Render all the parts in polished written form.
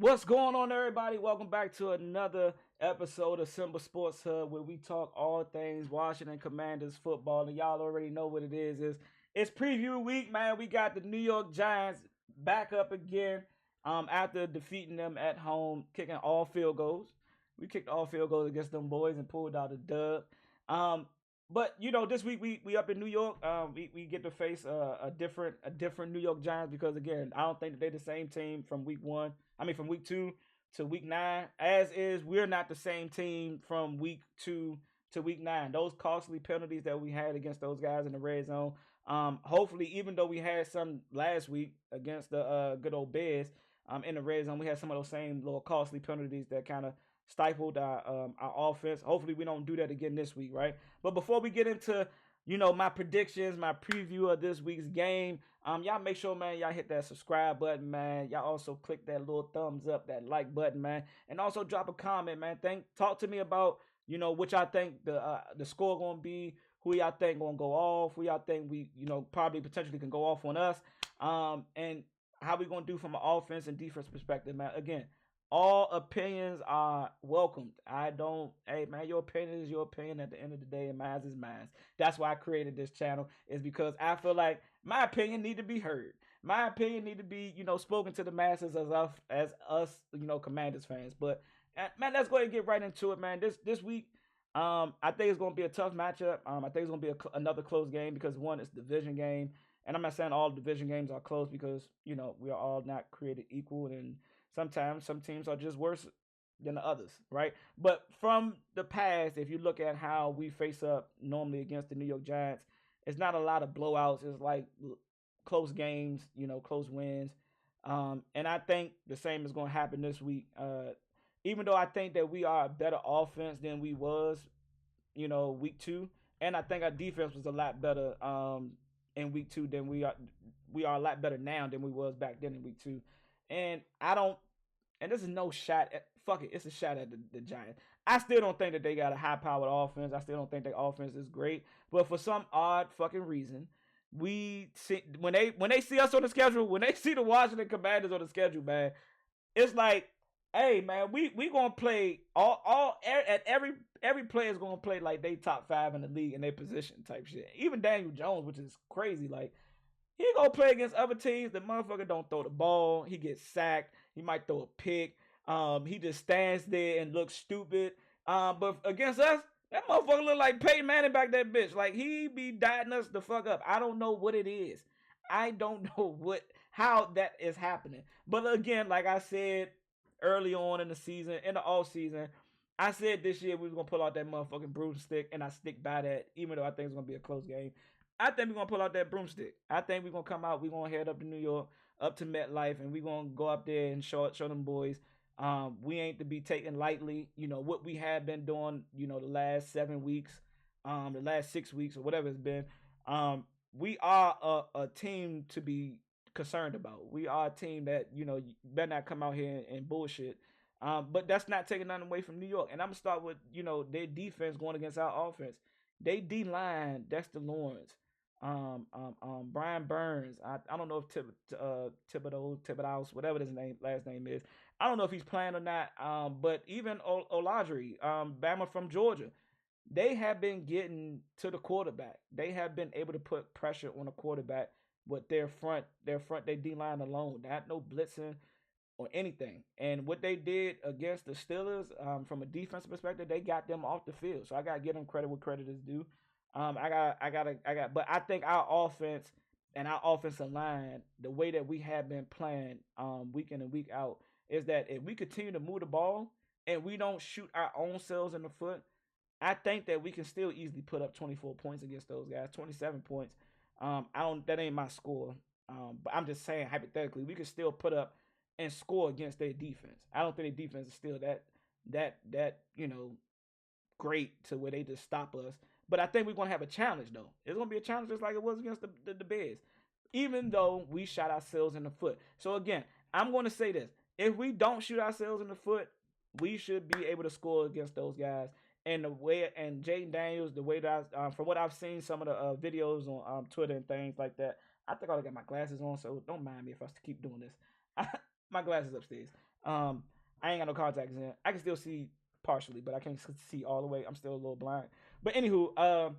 What's going on, everybody? Welcome back to another episode of Simple Sports Hub, where we talk all things Washington Commanders football. And y'all already know what it is. It's preview week, man. We got the New York Giants back up again. After defeating them at home, kicking all field goals. We kicked all field goals against them boys and pulled out a dub. Um, but this week we up in New York. We get to face a different New York Giants because again I don't think that they're the same team from week one. I mean from week two to week nine. As is, we're not the same team from week two to week nine. Those costly penalties that we had against those guys in the red zone. Hopefully, even though we had some last week against the good old Bears, in the red zone, we had some of those same little costly penalties that kind of stifled our offense. Hopefully, we don't do that again this week, right? But before we get into my predictions, my preview of this week's game. Y'all make sure, man, y'all hit that subscribe button, man. Y'all also click that little thumbs up, that like button, man, and also drop a comment, man. Talk to me about what y'all think the score gonna be, who y'all think gonna go off, who y'all think we probably potentially can go off on us, and how we gonna do from an offense and defense perspective, man. Again, all opinions are welcomed. I don't, hey man, your opinion is your opinion at the end of the day, and mine is mine. That's why I created this channel, is because I feel like my opinion need to be heard. My opinion need to be, spoken to the masses as us, Commanders fans. But man, let's go ahead and get right into it, man. This week, I think it's gonna be a tough matchup. I think it's gonna be another close game because one, it's a division game, and I'm not saying all division games are close because we are all not created equal, and sometimes some teams are just worse than the others, right? But from the past, if you look at how we face up normally against the New York Giants, it's not a lot of blowouts. It's like close games, close wins. And I think the same is going to happen this week. Even though I think that we are a better offense than we was, week two, and I think our defense was a lot better in week two than we are. We are a lot better now than we was back then in week two. And I don't and this is no shot at fuck it, it's a shot at the Giants. I still don't think that they got a high powered offense. I still don't think their offense is great. But for some odd fucking reason, we see when they see us on the schedule, when they see the Washington Commanders on the schedule, man, it's like, hey man, we gonna play all at every player is gonna play like they top five in the league in their position type shit. Even Daniel Jones, which is crazy, like he gonna play against other teams. The motherfucker don't throw the ball. He gets sacked. He might throw a pick. He just stands there and looks stupid. But against us, that motherfucker look like Peyton Manning back that bitch. Like he be dotting us the fuck up. I don't know what it is. I don't know how that is happening. But again, like I said early on in the season, in the off season, I said this year we was gonna pull out that motherfucking broomstick, and I stick by that, even though I think it's gonna be a close game. I think we're gonna pull out that broomstick. I think we're gonna come out. We're gonna head up to New York, up to MetLife, and we're gonna go up there and show them boys. We ain't to be taken lightly. What we have been doing. The last 7 weeks, the last 6 weeks, or whatever it's been. We are a team to be concerned about. We are a team that you better not come out here and bullshit. But that's not taking nothing away from New York. And I'm gonna start with their defense going against our offense. They D line Dexter Lawrence, Brian Burns. I don't know if Thibodeau, whatever his last name is. I don't know if he's playing or not. But even Oladri, Bama from Georgia, they have been getting to the quarterback. They have been able to put pressure on the quarterback with their D line alone. Not no blitzing or anything. And what they did against the Steelers, from a defense perspective, they got them off the field. So I gotta give them credit where credit is due. But I think our offense and our offensive line, the way that we have been playing, week in and week out, is that if we continue to move the ball and we don't shoot our own selves in the foot, I think that we can still easily put up 24 points against those guys, 27 points. That ain't my score. But I'm just saying hypothetically, we can still put up and score against their defense. I don't think their defense is still that great to where they just stop us. But I think we're gonna have a challenge though. It's gonna be a challenge just like it was against the Bears. Even though we shot ourselves in the foot. So again, I'm gonna say this. If we don't shoot ourselves in the foot, we should be able to score against those guys. And Jayden Daniels, the way that from what I've seen, some of the videos on Twitter and things like that, I think I got my glasses on, so don't mind me if I keep doing this. My glasses upstairs. Um, I ain't got no contacts in. I can still see partially, but I can't see all the way. I'm still a little blind. But anywho,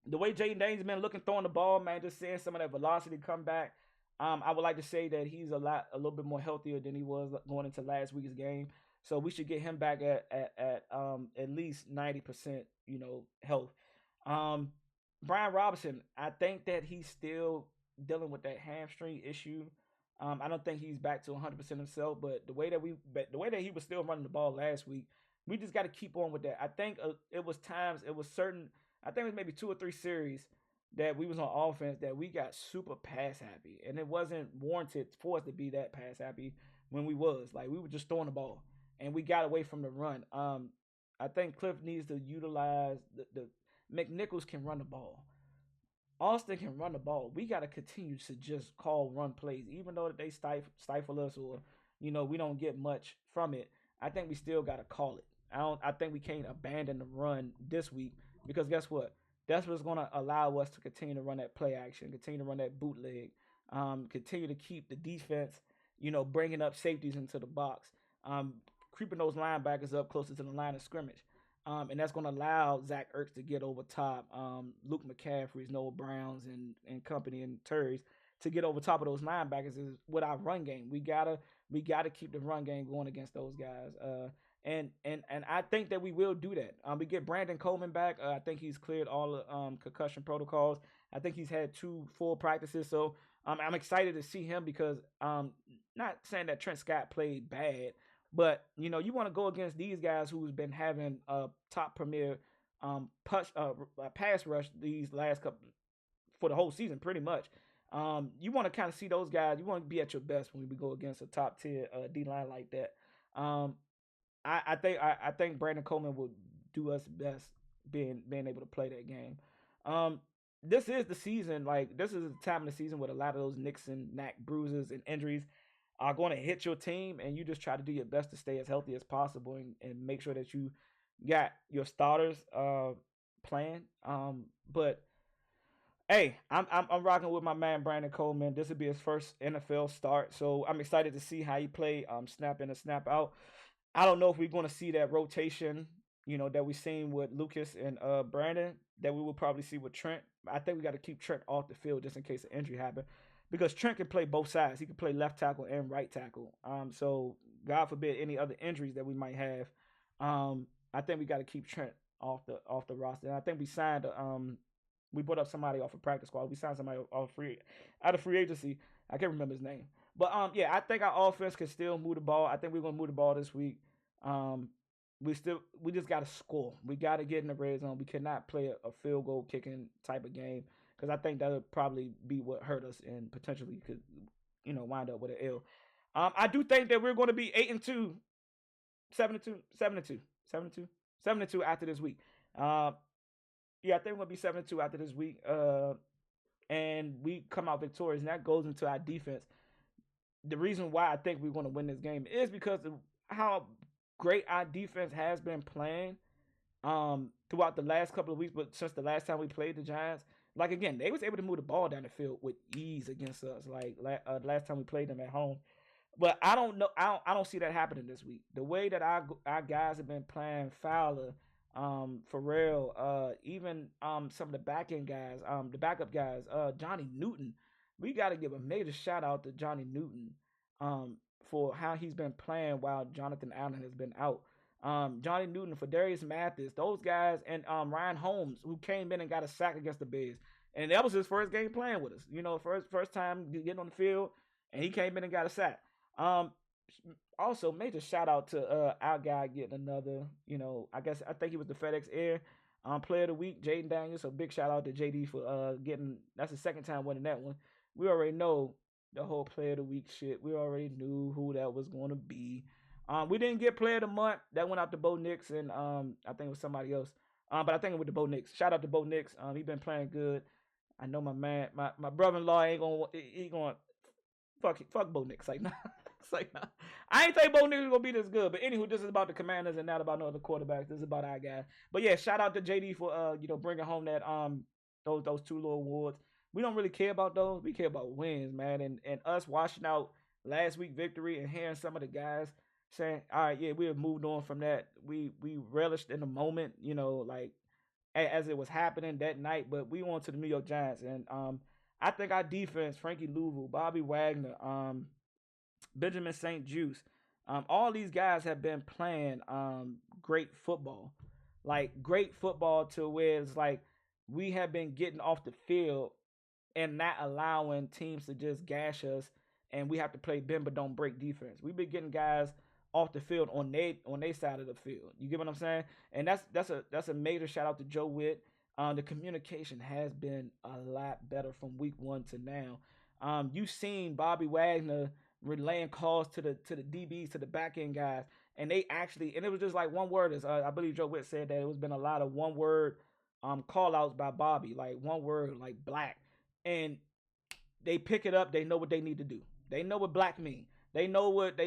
the way Jaden Daniels been looking throwing the ball, man, just seeing some of that velocity come back. I would like to say that he's a little bit more healthier than he was going into last week's game. So we should get him back at least 90%, health. Um, Brian Robinson, I think that he's still dealing with that hamstring issue. I don't think he's back to 100% himself, but the way that he was still running the ball last week, we just got to keep on with that. I think it was certain. I think it was maybe 2 or 3 series that we was on offense that we got super pass happy, and it wasn't warranted for us to be that pass happy when we was like we were just throwing the ball, and we got away from the run. I think Cliff needs to utilize the McNichols can run the ball. Austin can run the ball. We got to continue to just call run plays, even though they stifle us or we don't get much from it. I think we still got to call it. I think we can't abandon the run this week because guess what? That's what's going to allow us to continue to run that play action, continue to run that bootleg, continue to keep the defense, bringing up safeties into the box, creeping those linebackers up closer to the line of scrimmage. And that's going to allow Zach Ertz to get over top, Luke McCaffrey's, Noah Browns, and company and Turries to get over top of those linebackers is with our run game. We gotta keep the run game going against those guys. And I think that we will do that. We get Brandon Coleman back. I think he's cleared all the concussion protocols. I think he's had 2 full practices. So I'm excited to see him because not saying that Trent Scott played bad, but you want to go against these guys who's been having a top premier pass rush these last couple for the whole season, pretty much. You want to kind of see those guys. You want to be at your best when we go against a top tier D line like that. Um, I think Brandon Coleman will do us best being able to play that game. Um, this is the season. Like this is the time of the season where a lot of those nicks and knack bruises and injuries are going to hit your team, and you just try to do your best to stay as healthy as possible and make sure that you got your starters playing. But hey, I'm rocking with my man Brandon Coleman. This will be his first NFL start, so I'm excited to see how he play. Snap in and snap out. I don't know if we're going to see that rotation, that we seen with Lucas and Brandon, that we will probably see with Trent. I think we got to keep Trent off the field just in case an injury happen, because Trent can play both sides. He can play left tackle and right tackle. So God forbid any other injuries that we might have. I think we got to keep Trent off the roster. And I think we brought up somebody off a practice squad. We signed somebody out of free agency. I can't remember his name. But yeah, I think our offense can still move the ball. I think we're gonna move the ball this week. Um, we just gotta score. We gotta get in the red zone. We cannot play a field goal kicking type of game because I think that would probably be what hurt us and potentially could wind up with an L. I do think that we're going to be 8-2, 7-2, 7-2, 7-2, 7-2 after this week. Yeah, I think we're gonna be 7-2 after this week. And we come out victorious, and that goes into our defense. The reason why I think we're going to win this game is because of how great our defense has been playing throughout the last couple of weeks, but since the last time we played the Giants, like again, they was able to move the ball down the field with ease against us. Like last time we played them at home, but I don't know. I don't see that happening this week. The way that our guys have been playing, Fowler, Pharrell, even some of the back end guys, the backup guys, Johnny Newton. We got to give a major shout out to Johnny Newton for how he's been playing while Jonathan Allen has been out. Johnny Newton, for Darius Mathis, those guys, and Ryan Holmes, who came in and got a sack against the Bears. And that was his first game playing with us. First time getting on the field, and he came in and got a sack. Also, major shout out to our guy getting another, I think he was the FedEx Air Player of the Week, Jaden Daniels. So big shout out to JD for getting, that's the second time winning that one. We already know the whole Player of the Week shit. We already knew who that was going to be. We didn't get Player of the Month. That went out to Bo Nix, and I think it was somebody else. But I think it was the Bo Nix. Shout out to Bo Nix. He been playing good. I know my man, my brother-in-law ain't gonna fuck Bo Nix. Like, nah. It's like, nah. I ain't think Bo Nix was gonna be this good. But anywho, this is about the Commanders and not about no other quarterbacks. This is about our guy. But yeah, shout out to JD for bringing home that those 2 little awards. We don't really care about those. We care about wins, man. And us washing out last week victory and hearing some of the guys saying, "All right, yeah, we have moved on from that. We relished in the moment, like as it was happening that night, but we went to the New York Giants, and I think our defense, Frankie Louvu, Bobby Wagner, Benjamin St. Juice, all these guys have been playing great football, like great football to where it's like we have been getting off the field and not allowing teams to just gash us, and we have to play bend but don't break defense. We've been getting guys off the field on their side of the field. You get what I'm saying? And that's a major shout out to Joe Witt. The communication has been a lot better from week one to now. You've seen Bobby Wagner relaying calls to the DBs, to the back end guys, and they actually, and it was just like one word. As I believe Joe Witt said that it was been a lot of one word call outs by Bobby, like one word, like black, and they pick it up. They know what they need to do. They know what black mean. They know what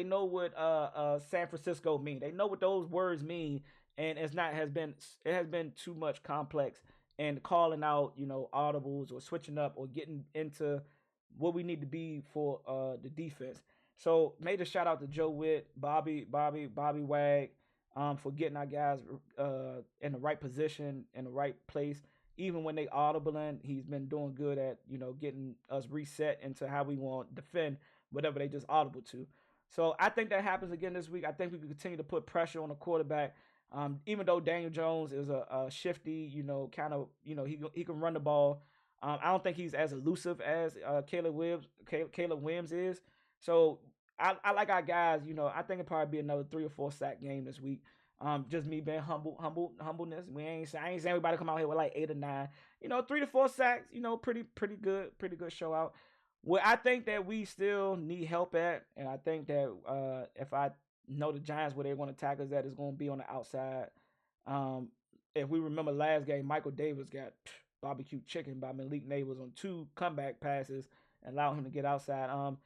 San Francisco mean. They know what those words mean, and it has been too much complex and calling out audibles or switching up or getting into what we need to be for the defense. So major shout out to Joe Witt, Bobby Wag, for getting our guys in the right position, in the right place. Even when they audibling, he's been doing good at getting us reset into how we want to defend whatever they just audible to. So I think that happens again this week. I think we can continue to put pressure on the quarterback. Even though Daniel Jones is a shifty, kind of, he can run the ball. I don't think he's as elusive as Caleb Williams is. So I like our guys. I think it'll probably be another 3 or 4 sack game this week. Just me being humbleness. I ain't saying everybody come out here with like 8 or 9. 3 to 4 sacks. Pretty good show out. Well, I think that we still need help at, and I think that if I know the Giants where they want to tackle us at is going to be on the outside. If we remember last game, Michael Davis got barbecue chicken by Malik Neighbors on 2 comeback passes and allowed him to get outside.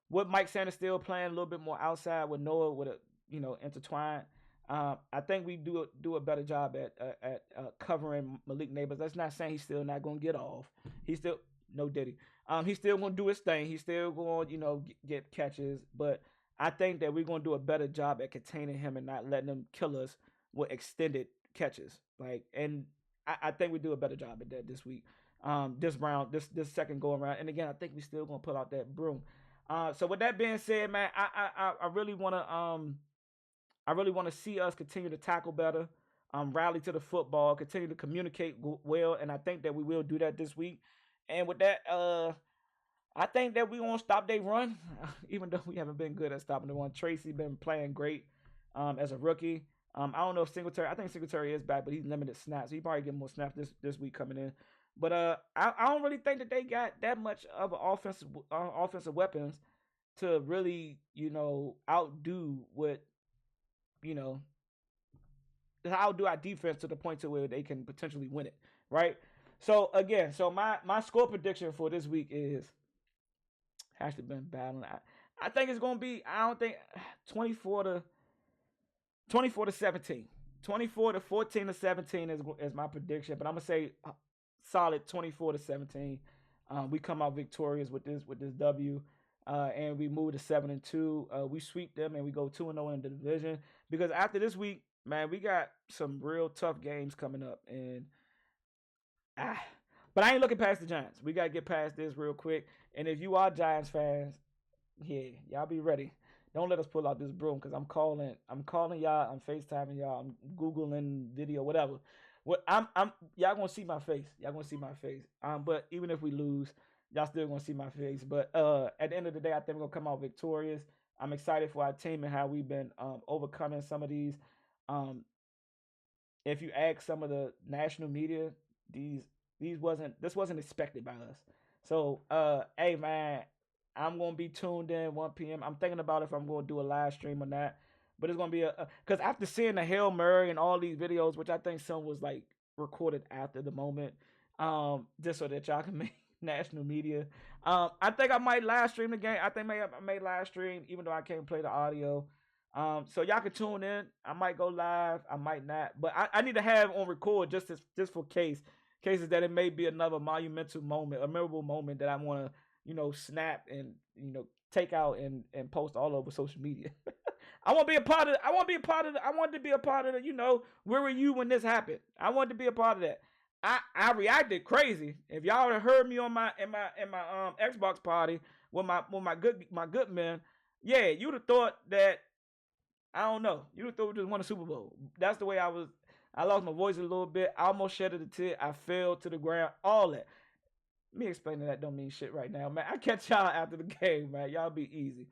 With Mike Sanders still playing a little bit more outside with Noah with a intertwined. I think we do a better job at covering Malik Neighbors. That's not saying he's still not going to get off. He's still no Diddy. He's still going to do his thing. He's still going get catches, but I think that we're going to do a better job at containing him and not letting him kill us with extended catches. And I think we do a better job at that this week. This round, this second go around, and again, I think we still gonna pull out that broom. So with that being said, man, I really wanna see us continue to tackle better, rally to the football, continue to communicate well, and I think that we will do that this week. And with that, I think that we won't stop their run, even though we haven't been good at stopping the run. Tracy been playing great as a rookie. I don't know if Singletary. I think Singletary is back, but he's limited snaps. So he probably get more snaps this week coming in. But I don't really think that they got that much of offensive weapons to really outdo what outdo our defense to the point to where they can potentially win it, right? So again, my score prediction for this week is actually been battling. I think it's gonna be 24 to 17. 24 to 14 to 17 is my prediction, but I'm gonna say solid 24 to 17. We come out victorious with this W, and we move to 7-2. We sweep them and we go 2-0 in the division, because after this week, man, we got some real tough games coming up, and but I ain't looking past the Giants. We gotta get past this real quick. And if you are Giants fans, yeah, y'all be ready. Don't let us pull out this broom, because I'm calling y'all, I'm FaceTiming y'all, I'm Googling video, whatever. Y'all gonna see my face. Y'all gonna see my face. But even if we lose, y'all still gonna see my face. But at the end of the day, I think we're gonna come out victorious. I'm excited for our team and how we've been overcoming some of these. If you ask some of the national media, this wasn't expected by us. So hey man, I'm gonna be tuned in 1 p.m. I'm thinking about if I'm gonna do a live stream or not. But it's gonna be because after seeing the Hail Murray and all these videos, which I think some was like recorded after the moment, just so that y'all can make national media. I think I might live stream the game. I think I may live stream, even though I can't play the audio. So y'all can tune in. I might go live, I might not, but I need to have on record just for cases that it may be another monumental moment, a memorable moment that I want to snap and take out and post all over social media. I want to be a part of. I want to be a part of. I wanted to be a part of. Where were you when this happened? I wanted to be a part of that. I reacted crazy. If y'all would have heard me on my Xbox party with my good man, yeah, you'd have thought that I don't know. You'd have thought we just won a Super Bowl. That's the way I was. I lost my voice a little bit. I almost shedded a tear. I fell to the ground. All that. Me explaining that don't mean shit right now, man. I catch y'all after the game, man. Y'all be easy.